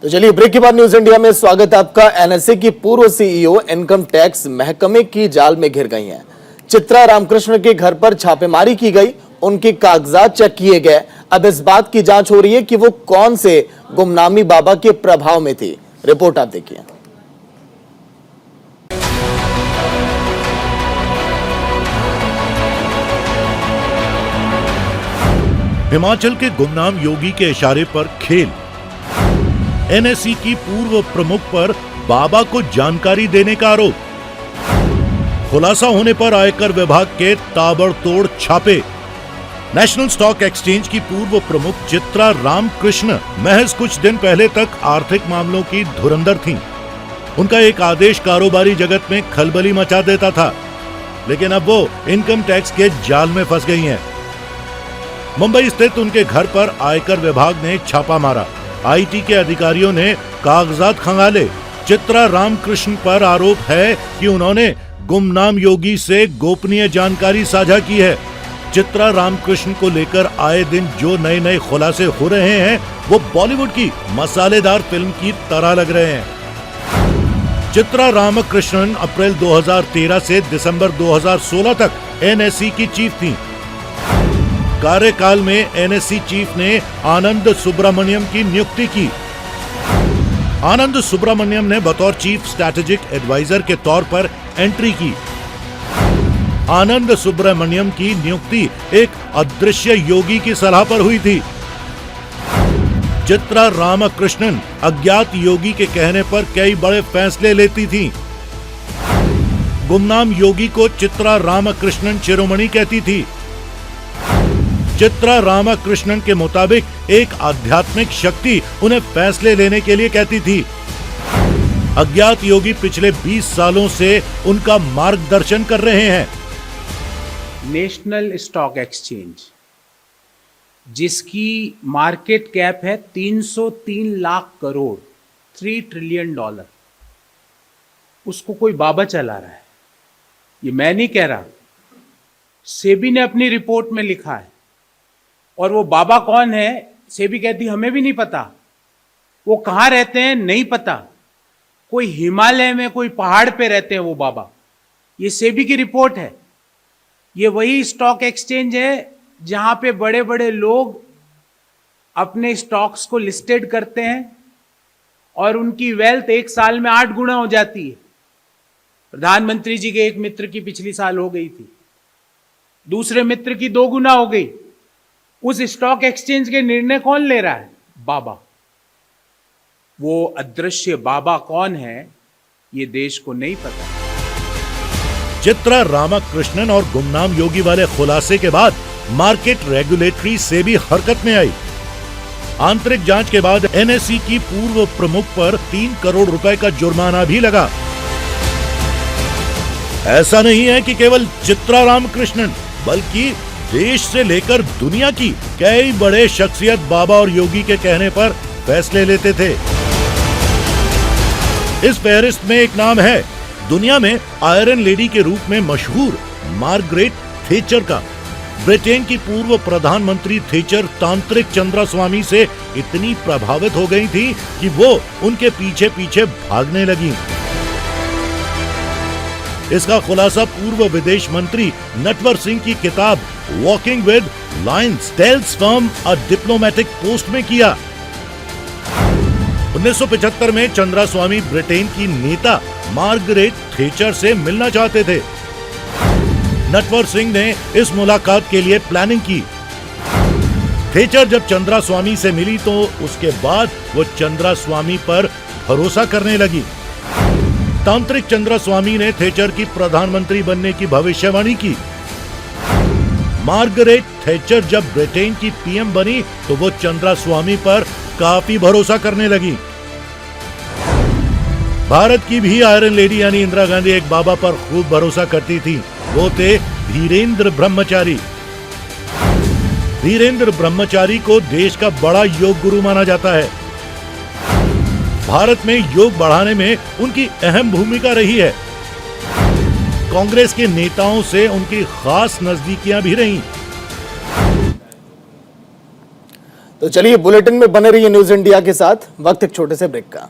तो चलिए ब्रेक के बाद न्यूज इंडिया में स्वागत है आपका। एनएसए की पूर्व सीईओ इनकम टैक्स महकमे की जाल में घिर गई हैं। चित्रा रामकृष्ण के घर पर छापेमारी की गई, उनके कागजात चेक किए गए। अब इस बात की जांच हो रही है कि वो कौन से गुमनामी बाबा के प्रभाव में थी। रिपोर्ट आप देखिए। हिमाचल के गुमनाम योगी के इशारे पर खेल। एनएसई की पूर्व प्रमुख पर बाबा को जानकारी देने का आरोप। खुलासा होने पर आयकर विभाग के ताबड़तोड़ छापे। नेशनल स्टॉक एक्सचेंज की पूर्व प्रमुख चित्रा रामकृष्ण महज कुछ दिन पहले तक आर्थिक मामलों की धुरंधर थीं। उनका एक आदेश कारोबारी जगत में खलबली मचा देता था, लेकिन अब वो इनकम टैक्स के जाल में फंस गई हैं। मुंबई स्थित उनके घर पर आयकर विभाग ने छापा मारा। आईटी के अधिकारियों ने कागजात खंगाले। चित्रा रामकृष्ण पर आरोप है कि उन्होंने गुमनाम योगी से गोपनीय जानकारी साझा की है। चित्रा रामकृष्ण को लेकर आए दिन जो नए नए खुलासे हो रहे हैं वो बॉलीवुड की मसालेदार फिल्म की तरह लग रहे हैं। चित्रा रामकृष्णन अप्रैल 2013 से दिसंबर 2016 तक एनएसई की चीफ थीं। कार्यकाल में एनएसई चीफ ने आनंद सुब्रमण्यम की नियुक्ति की। आनंद सुब्रमण्यम ने बतौर चीफ स्ट्रैटेजिक एडवाइजर के तौर पर एंट्री की। आनंद सुब्रमण्यम की नियुक्ति एक अदृश्य योगी की सलाह पर हुई थी। चित्रा रामकृष्णन अज्ञात योगी के कहने पर कई बड़े फैसले लेती थीं। गुमनाम योगी को चित्रा रामकृष्णन शिरोमणि कहती थी। चित्रा रामकृष्णन के मुताबिक एक आध्यात्मिक शक्ति उन्हें फैसले लेने के लिए कहती थी। अज्ञात योगी पिछले 20 सालों से उनका मार्गदर्शन कर रहे हैं। नेशनल स्टॉक एक्सचेंज, जिसकी मार्केट कैप है 303 लाख करोड़, $3 ट्रिलियन, उसको कोई बाबा चला रहा है। ये मैं नहीं कह रहा, सेबी ने अपनी रिपोर्ट में लिखा है। और वो बाबा कौन है, सेबी कहती हमें भी नहीं पता। वो कहां रहते हैं नहीं पता। कोई हिमालय में कोई पहाड़ पे रहते हैं वो बाबा। ये सेबी की रिपोर्ट है। ये वही स्टॉक एक्सचेंज है जहां पे बड़े बड़े लोग अपने स्टॉक्स को लिस्टेड करते हैं और उनकी वेल्थ एक साल में 8 गुना हो जाती है। प्रधानमंत्री जी के एक मित्र की पिछली साल हो गई थी, दूसरे मित्र की 2 गुना हो गई। उस स्टॉक एक्सचेंज के निर्णय कौन ले रहा है? बाबा। वो अदृश्य बाबा कौन है ये देश को नहीं पता। चित्रा रामकृष्णन और गुमनाम योगी वाले खुलासे के बाद मार्केट रेगुलेटरी सेबी हरकत में आई। आंतरिक जांच के बाद एनएसई की पूर्व प्रमुख पर 3 करोड़ रुपए का जुर्माना भी लगा। ऐसा नहीं है कि केवल चित्रा रामकृष्णन, बल्कि देश से लेकर दुनिया की कई बड़े शख्सियत बाबा और योगी के कहने पर फैसले लेते थे। इस फहरिस्त में एक नाम है दुनिया में आयरन लेडी के रूप में मशहूर मार्गरेट थेचर का। ब्रिटेन की पूर्व प्रधानमंत्री थेचर तांत्रिक चंद्रास्वामी से इतनी प्रभावित हो गई थी कि वो उनके पीछे पीछे भागने लगी। इसका खुलासा पूर्व विदेश मंत्री नटवर सिंह की किताब walking with lions tales from a diplomatic post में किया। 1975 में चंद्रास्वामी ब्रिटेन की नेता मार्गरेट थेचर से मिलना चाहते थे। नटवर सिंह ने इस मुलाकात के लिए प्लानिंग की। थेचर जब चंद्रास्वामी से मिली तो उसके बाद वो चंद्रास्वामी पर भरोसा करने लगी। तांत्रिक चंद्रास्वामी ने थेचर की प्रधानमंत्री बनने की भविष्यवाणी की। मार्गरेट थेचर जब ब्रिटेन की पीएम बनी तो वो चंद्रास्वामी पर काफी भरोसा करने लगी। भारत की भी आयरन लेडी यानी इंदिरा गांधी एक बाबा पर खूब भरोसा करती थी। वो थे धीरेन्द्र ब्रह्मचारी। धीरेन्द्र ब्रह्मचारी को देश का बड़ा योग गुरु माना जाता है। भारत में योग बढ़ाने में उनकी अहम भूमिका रही है। कांग्रेस के नेताओं से उनकी खास नजदीकियां भी रहीं। तो चलिए बुलेटिन में बने रहिए न्यूज इंडिया के साथ। वक्त एक छोटे से ब्रेक का।